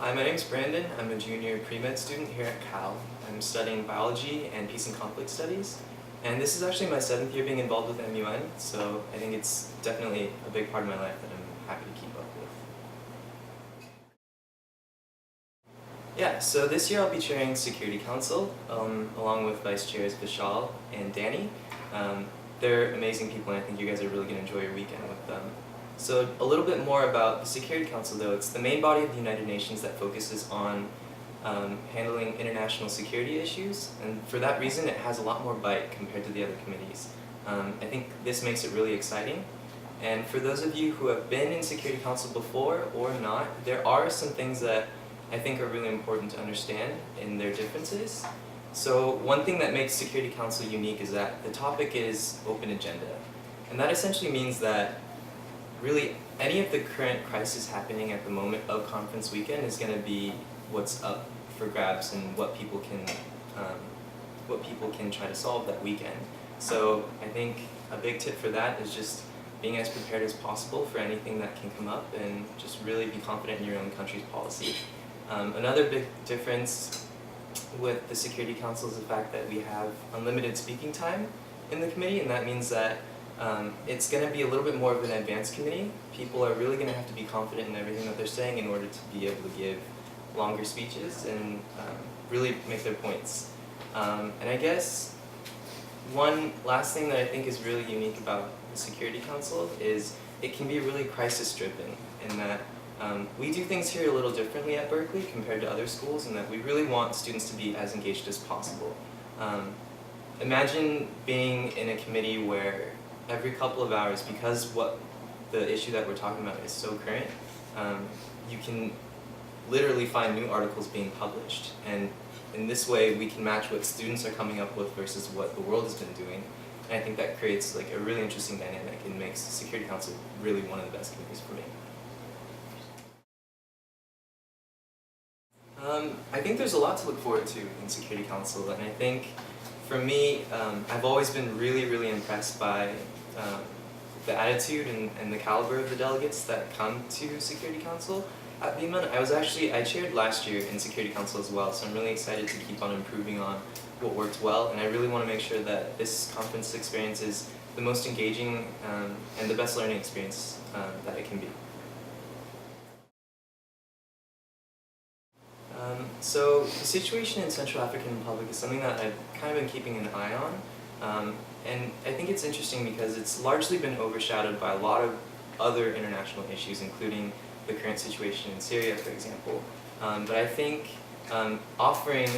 Hi, my name's Brandon. I'm a junior pre-med student here at Cal. I'm studying biology and peace and conflict studies. And this is actually my 7th year being involved with MUN, so I think it's definitely a big part of my life that I'm happy to keep up with. Yeah, so this year I'll be chairing Security Council, along with Vice Chairs Vishal and Danny. They're amazing people, and I think you guys are really going to enjoy your weekend with them. So a little bit more about the Security Council, though. It's the main body of the United Nations that focuses on handling international security issues, and for that reason it has a lot more bite compared to the other committees. I think this makes it really exciting. And for those of you who have been in Security Council before or not, there are some things that I think are really important to understand in their differences. So one thing that makes Security Council unique is that the topic is open agenda. And that essentially means that really any of the current crisis happening at the moment of conference weekend is going to be what's up for grabs and what people can try to solve that weekend. So I think a big tip for that is just being as prepared as possible for anything that can come up and just really be confident in your own country's policy. Another big difference with the Security Council is the fact that we have unlimited speaking time in the committee, and that means that it's going to be a little bit more of an advanced committee. People are really going to have to be confident in everything that they're saying in order to be able to give longer speeches and really make their points. And I guess one last thing that I think is really unique about the Security Council is it can be really crisis-driven in that we do things here a little differently at Berkeley compared to other schools, in that we really want students to be as engaged as possible. Imagine being in a committee where every couple of hours, because the issue that we're talking about is so current, you can literally find new articles being published. And in this way, we can match what students are coming up with versus what the world has been doing. And I think that creates like a really interesting dynamic and makes the Security Council really one of the best committees for me. I think there's a lot to look forward to in Security Council, and I think for me, I've always been really impressed by the attitude and the caliber of the delegates that come to Security Council. At BMUN, I chaired last year in Security Council as well, so I'm really excited to keep on improving on what worked well, and I really want to make sure that this conference experience is the most engaging and the best learning experience that it can be. So the situation in Central African Republic is something that I've kind of been keeping an eye on, and I think it's interesting because it's largely been overshadowed by a lot of other international issues, including the current situation in Syria, for example. But I think offering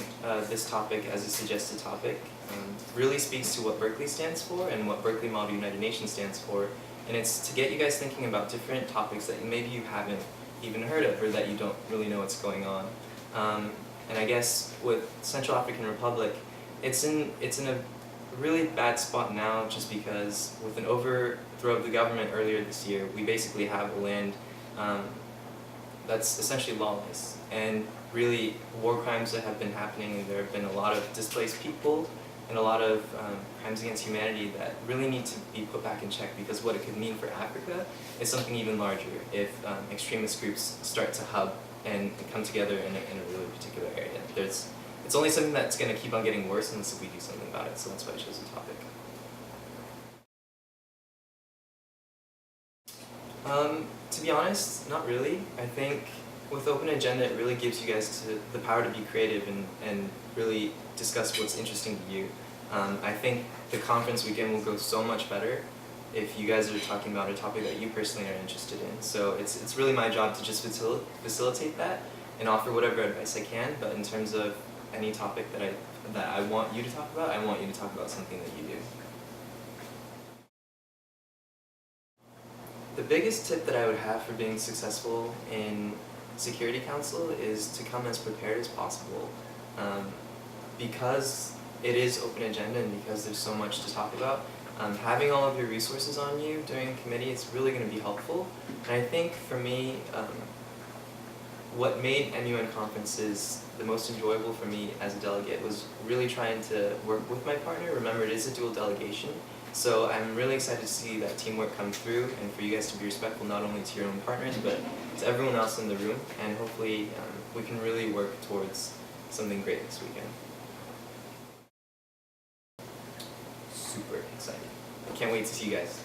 this topic as a suggested topic really speaks to what Berkeley stands for and what Berkeley Model United Nations stands for, and it's to get you guys thinking about different topics that maybe you haven't even heard of or that you don't really know what's going on. And I guess with Central African Republic, it's in a really bad spot now just because with an overthrow of the government earlier this year, we basically have a land that's essentially lawless. And really, war crimes that have been happening, and there have been a lot of displaced people and a lot of crimes against humanity that really need to be put back in check, because what it could mean for Africa is something even larger if extremist groups start to hub and come together in a really particular area. It's only something that's going to keep on getting worse unless we do something about it, so that's why I chose the topic. To be honest, not really. I think with Open Agenda, it really gives you guys the power to be creative and really discuss what's interesting to you. I think the conference weekend will go so much better if you guys are talking about a topic that you personally are interested in. So it's really my job to just facilitate that and offer whatever advice I can, but in terms of any topic that I want you to talk about, I want you to talk about something that you do. The biggest tip that I would have for being successful in Security Council is to come as prepared as possible. Because it is open agenda and because there's so much to talk about, having all of your resources on you during committee is really going to be helpful. And I think for me, what made MUN conferences the most enjoyable for me as a delegate was really trying to work with my partner. Remember, it is a dual delegation, So I'm really excited to see that teamwork come through and for you guys to be respectful not only to your own partners but to everyone else in the room, and hopefully we can really work towards something great this weekend. Super excited. Can't wait to see you guys.